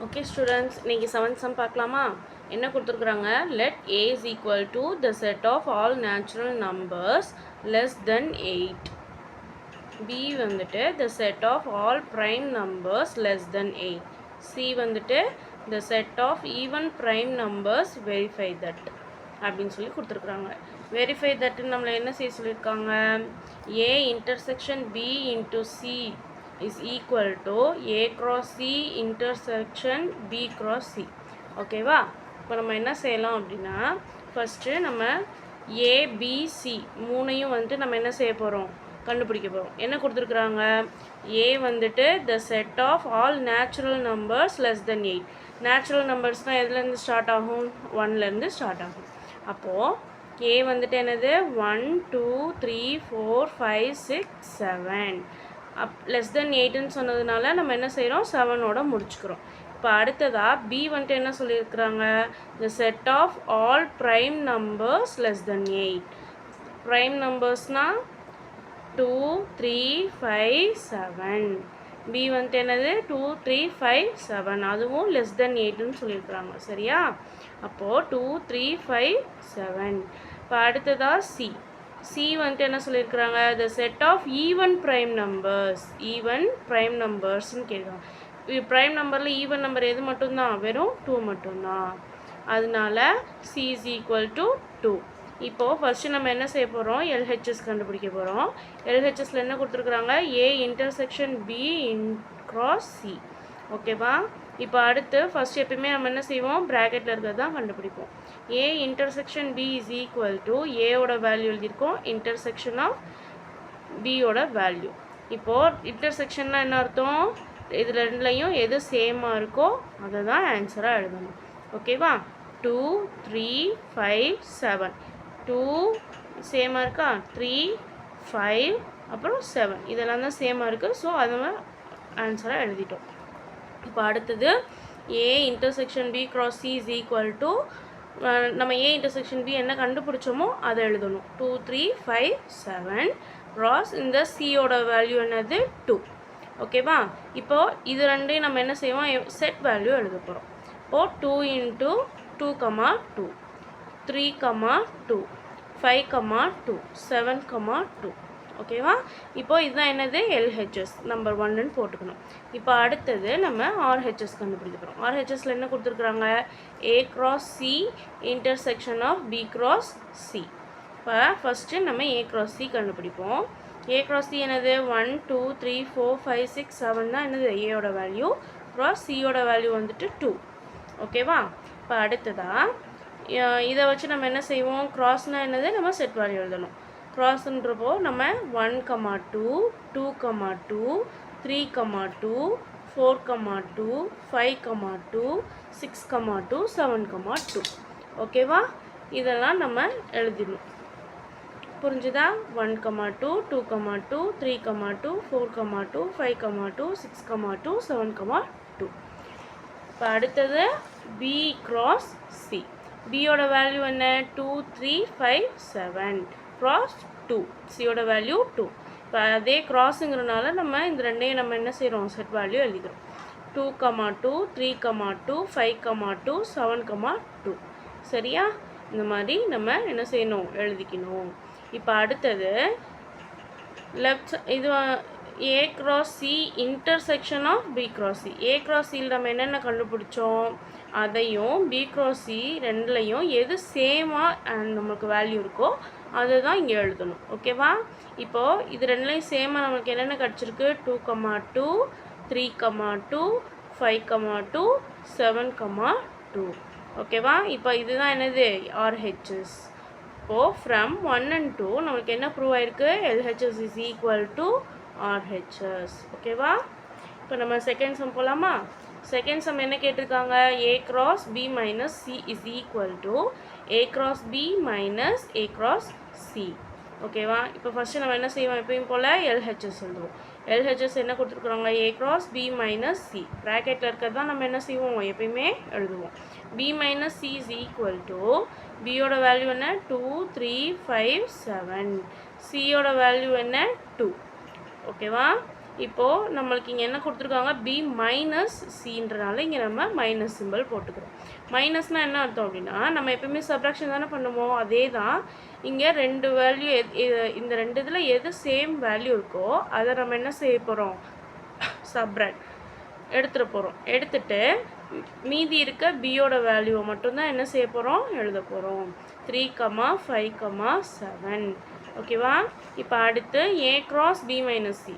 Okay students, இன்னைக்கு 7th sum பார்க்கலாமா? என்ன கொடுத்திருக்காங்க? Let a is equal to the set of all natural numbers less than 8. B வந்துட்டு the set of all prime numbers less than 8. C வந்துட்டு the set of even prime numbers verify that. அப்படின்னு சொல்லி கொடுத்திருக்காங்க. Verify that நம்மள என்ன செய்ய சொல்லிருக்காங்க? A intersection B into C is equal to A cross C intersection B cross C. ஓகேவா? இப்போ நம்ம என்ன செய்யலாம் அப்படின்னா ஃபஸ்ட்டு நம்ம ABC மூணையும் வந்துட்டு நம்ம என்ன செய்ய போகிறோம், கண்டுபிடிக்க போகிறோம். என்ன கொடுத்துருக்குறாங்க? A வந்துட்டு the set of all natural numbers less than 8. Natural நம்பர்ஸ்னால் எதுலேருந்து ஸ்டார்ட் ஆகும்? 1லேருந்து ஸ்டார்ட் ஆகும். அப்போது A வந்துட்டு என்னது? 1 2 3 4 5 6 7. லெஸ் தென் 8ன்னு சொன்னதுனால நம்ம என்ன செய்கிறோம்? 7ஓட முடிச்சுக்கிறோம். இப்போ அடுத்ததாக B வந்துட்டு என்ன சொல்லியிருக்கிறாங்க? the set of all prime numbers less than 8. prime நம்பர்ஸ்னால் 2 3 5 7. B வந்துட்டு என்னது? 2 3 5 7. அதுவும் லெஸ் தென் 8ன்னு சொல்லியிருக்கிறாங்க. சரியா? அப்போது 2 3 5 7. இப்போ அடுத்ததாக C வந்துட்டு என்ன சொல்லியிருக்கிறாங்க? the set of even prime numbers. even prime numbersன்னு கேட்குறாங்க. ப்ரைம் நம்பரில் ஈவன் நம்பர் எது மட்டும்தான்? வெறும் 2 மட்டும்தான். அதனால C is equal to 2. இப்போது ஃபஸ்ட்டு நம்ம என்ன செய்ய போகிறோம்? LHS கண்டுபிடிக்க போகிறோம். LHSல என்ன கொடுத்துருக்குறாங்க? A intersection B in cross C. ஓகேவா? இப்போ அடுத்து ஃபஸ்ட் எப்பயுமே நம்ம என்ன செய்வோம்? ப்ராக்கெட்டில் இருக்கிறது தான் கண்டுபிடிப்போம். A intersection B is equal to Aவோட வேல்யூ எழுதியிருக்கோம், இன்டர்செக்ஷன் ஆஃப் Bயோட வேல்யூ. இப்போது இன்டர்செக்ஷன்னா என்ன அர்த்தம்? இது ரெண்டுலையும் எது சேமாக இருக்கோ அதை தான் ஆன்சராக எழுதணும். ஓகேவா? 2 3 5 7. 2 சேமாக இருக்கா? 3 5 அப்புறம் 7 இதெல்லாம் தான் சேமாக இருக்குது. ஸோ அதை ஆன்சராக எழுதிட்டோம். இப்போ அடுத்தது A intersection B cross C is equal to நம்ம A intersection B என்ன கண்டுபிடிச்சோமோ அதை எழுதணும். 2 3 5 7 cross இந்த Cயோட வேல்யூ என்னது? 2. ஓகேவா? இப்போது இது ரெண்டையும் நம்ம என்ன செய்வோம்? செட் வேல்யூ எழுத போகிறோம். இப்போது 2 into 2, 2 3, 2 5, 2 7, 2. ஓகேவா? இப்போது இதுதான் என்னது? LHS நம்பர் 1ன்னு போட்டுக்கணும். இப்போ அடுத்தது நம்ம RHS கண்டுபிடிக்க போகிறோம். RHSல என்ன கொடுத்துருக்குறாங்க? A cross C intersection of B cross C. இப்போ ஃபஸ்ட்டு நம்ம A cross C கண்டுபிடிப்போம். A cross C என்னது? 1 2 3 4 5 6 7 தான் என்னது? Aயோட வேல்யூ. cross Cயோட வேல்யூ வந்துட்டு 2. ஓகேவா? இப்போ அடுத்ததாக இதை வச்சு நம்ம என்ன செய்வோம்? க்ராஸ்னால் என்னது? நம்ம செட் வேல்யூ எழுதணும். க்ராஸ்ன்றப்போ நம்ம 1 2 2 2 3 2 4 2 5 2 6 2 7 2. ஓகேவா? இதெல்லாம் நம்ம எழுதிடணும். புரிஞ்சுதா? 1 2 2 2 3 2 4 2 5 2 6 2 7 2. இப்போ அடுத்தது B cross C. Bயோட வேல்யூ என்ன? 2 3 5 7 cross 2. Cயோட வேல்யூ 2. இப்போ அதே க்ராஸுங்கிறனால நம்ம இந்த ரெண்டையும் நம்ம என்ன செய்கிறோம்? செட் வேல்யூ எழுதிக்கிறோம். 2 2 3 2 5 2 7 2. சரியா? இந்த மாதிரி நம்ம என்ன செய்யணும்? எழுதிக்கணும். இப்போ அடுத்தது லெஃப்ட் இது A cross C intersection of B cross C. A cross Cயில் நம்ம என்னென்ன கண்டுபிடிச்சோம்? அதையும் B cross C ரெண்டுலையும் எது சேமாக நம்மளுக்கு வேல்யூ இருக்கோ அதை தான் இங்கே எழுதணும். ஓகேவா? இப்போது இது ரெண்டுலையும் சேமாக நம்மளுக்கு என்னென்ன கிடச்சிருக்கு? 2 2 3 2 5 2 7 2. ஓகேவா? இப்போ இதுதான் என்னது? RHS. இப்போது ஃப்ரம் 1 and 2 நம்மளுக்கு என்ன ப்ரூவ் ஆயிருக்கு? LHS is equal to RHS. ஓகேவா? இப்போ நம்ம செகண்ட் சம் போகலாமா? செகண்ட் சம் என்ன கேட்டிருக்காங்க? A cross B minus C is equal to A cross B minus A cross C. ஓகேவா? இப்போ ஃபஸ்ட்டு நம்ம என்ன செய்வோம்? எப்பயும் போல் LHS எழுதுவோம். LHS என்ன கொடுத்துருக்குறாங்க? A cross B minus C. ப்ராக்கெட்டில் இருக்கிறது தான் நம்ம என்ன செய்வோம்? எப்பயுமே எழுதுவோம். B minus C is equal to Bயோட வேல்யூ என்ன? 2 3 5 7. Cயோட வேல்யூ என்ன? 2. ஓகேவா? இப்போது நம்மளுக்கு இங்கே என்ன கொடுத்துருக்காங்க பி மைனஸ் சின்றனால இங்கே நம்ம மைனஸ் சிம்பிள் போட்டுக்கிறோம். மைனஸ்னால் என்ன அர்த்தம் அப்படின்னா நம்ம எப்பயுமே சப்ராக்ஷன் தானே பண்ணுவோம், அதே தான் இங்கே ரெண்டு வேல்யூ இந்த ரெண்டு இதில் எது சேம் வேல்யூ இருக்கோ அதை நம்ம என்ன செய்ய போகிறோம், சப்ராக்ட் எடுத்துகிட்டு போகிறோம். எடுத்துகிட்டு மீதி இருக்க பியோட வேல்யூவை மட்டும்தான் என்ன செய்ய போகிறோம், எழுத போகிறோம். 3, 5, 7. ஓகேவா? இப்போ அடுத்து A cross B minus C.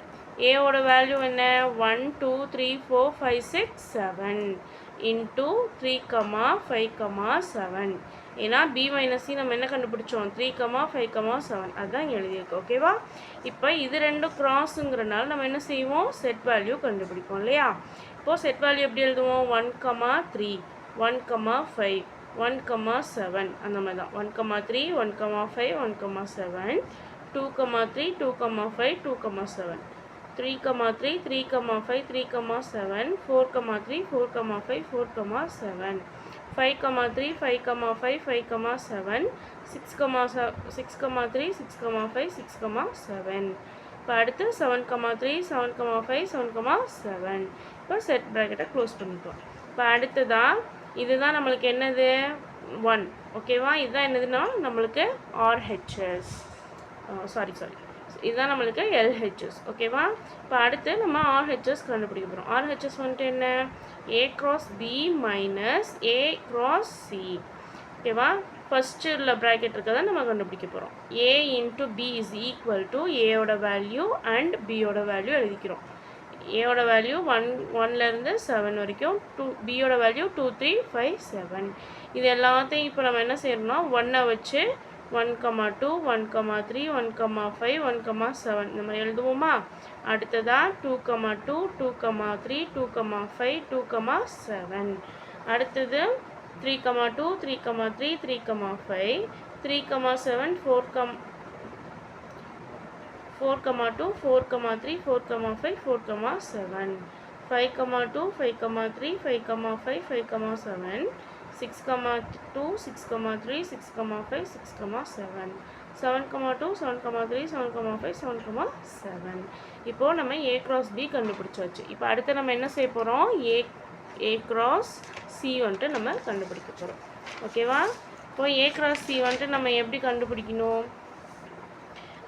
ஏவோட வேல்யூ என்ன, 1, 2, 3, 4, 5, 6, 7 இன்ட்டு 3, 5, 7. ஏன்னா பி மைனஸ் சி நம்ம என்ன கண்டுபிடிச்சோம், 3, 5, 7 அதுதான் எழுதியிருக்கோம். ஓகேவா? இப்போ இது ரெண்டும் க்ராஸுங்கிறனால நம்ம என்ன செய்வோம், செட் வேல்யூ கண்டுபிடிப்போம் இல்லையா? இப்போது செட் வேல்யூ எப்படி எழுதுவோம், 1, 3, 1, 5, 1, 7 அந்த மாதிரி தான். 1, 3, 1, 5, 1, 7, 2, 3, 2, 5, 2, 7, 3, 3, 3, 5, 3, 7, 4, 3, 4, 5, 4, 7, 5, 3, 5, 5, 5, 7, 6, 3, 6, 5, 6, 7. இப்போ அடுத்து 7, 3, 7, 5, 7, 7. இப்போ செட் ப்ராக்கெட்டை க்ளோஸ் பண்ணிக்கலாம். இப்போ அடுத்ததான் இதுதான் நம்மளுக்கு என்னது 1. ஓகேவா? இதுதான் என்னதுன்னா நம்மளுக்கு ஆர்ஹெச்எஸ், சாரி இதுதான் நம்மளுக்கு எல்ஹெச்எஸ். ஓகேவா? இப்போ அடுத்து நம்ம ஆர்ஹெச்எஸ் கண்டுபிடிக்க போகிறோம். ஆர்ஹெச்எஸ் வந்துட்டு என்ன, A cross B minus A cross C. ஓகேவா? ஃபஸ்ட்டு உள்ள ப்ராக்கெட் இருக்கிறத நம்ம கண்டுபிடிக்க போகிறோம். A into B is equal to ஏயோட வேல்யூ அண்ட் பியோட வேல்யூ எழுதிக்கிறோம். ஏயோட வேல்யூ 1லேருந்து 7 வரைக்கும், பியோட வேல்யூ 2, 3, 5, 7. இது எல்லாத்தையும் இப்போ நம்ம என்ன செய்யணும்னா 1 வச்சு 1, 2, 1, 3, 1, 5, 1, 7 இந்த மாதிரி எழுதுவோமா? அடுத்ததாக 2, 2, 2, 3, 2, 5, 2, 7. அடுத்தது 3, 2, 3, 3, 3, 5, 3, 7, 4, 2, 4, 3, 4, 5, 4, 7, 5, 2, 5, 3, 5, 5, 5, 7, 6, 2, 6, 3, 6, 5, 6, 7, 7, 2, 7, 3, 7, 5, 7, 7. இப்போது நம்ம ஏ க்ராஸ் பி கண்டுபிடிச்சாச்சு. இப்போ அடுத்து நம்ம என்ன செய்ய போகிறோம், ஏ க்ராஸ் சி வந்துட்டு நம்ம கண்டுபிடிக்க போகிறோம். ஓகேவா? இப்போது ஏ க்ராஸ் சி வந்துட்டு நம்ம எப்படி கண்டுபிடிக்கணும்,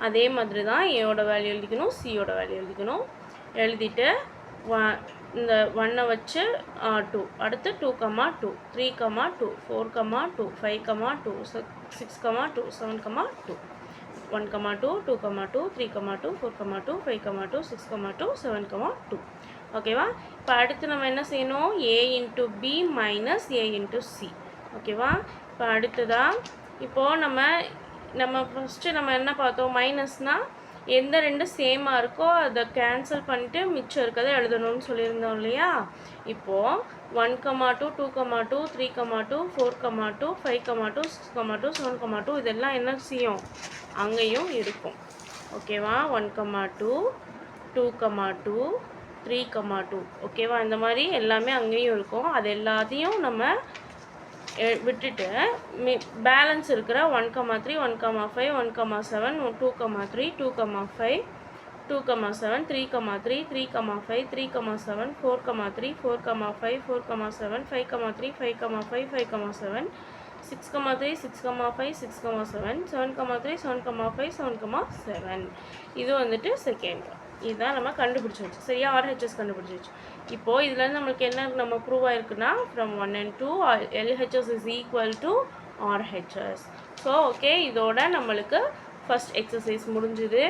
அதே மாதிரி தான் ஏயோட வேல்யூ எழுதிக்கணும், சியோட வேல்யூ எழுதிக்கணும். எழுதிட்டு இந்த 1 வச்சு 2, அடுத்து 2, 2, 3, 2, 4, 2, 5, 2, 6, 2, 7, 2, 1, 2, 2, 2, 3, 2, 4, 2, 5, 2, 6, 2, 7, 2. ஓகேவா? இப்போ அடுத்து நம்ம என்ன செய்யணும், ஏ into B minus A into C. ஓகேவா? இப்போ அடுத்ததாக இப்போது நம்ம ஃபஸ்ட்டு நம்ம என்ன பார்த்தோம், மைனஸ்னால் எந்த ரெண்டு சேமாக இருக்கோ அதை கேன்சல் பண்ணிட்டு மிச்சம் இருக்கிறத எழுதணும்னு சொல்லியிருந்தோம் இல்லையா? இப்போது 1, 2, 2, 2, 3, 2, 4, 2, 5, 2, 6, 2, 7, 2 இதெல்லாம் என்ன செய்யும், அங்கேயும் இருக்கும். ஓகேவா? 1, 2, 2, 2, 3, 2. ஓகேவா? இந்த மாதிரி எல்லாமே அங்கேயும் இருக்கும். அது எல்லாத்தையும் நம்ம விட்டுட்டு பேலன்ஸ் இருக்கிற 1, 3, 1, 5, 1, 7, 2, 3, 2, 5, 2, 7, 3, 3, 3, 5, 3, 7, 4, 3, 4, 5, 4, 7, 5, 3, 5, 5, 5, 7, 6, 3, 6, 5, 6, 7, 7, 3, 7, 5, 7, 7. இது வந்துட்டு செகண்ட். இதுதான் நம்ம கண்டுபிடிச்சாச்சு. சரியா? ஆர்ஹெச்எஸ் கண்டுபிடிச்சாச்சு. இப்போது இதுலேருந்து நம்மளுக்கு என்ன நம்ம ப்ரூவ் ஆயிருக்குன்னா from 1 and 2 LHS is equal to RHS. So okay, இதோட நம்மளுக்கு ஃபஸ்ட் எக்ஸசைஸ் முடிஞ்சுது.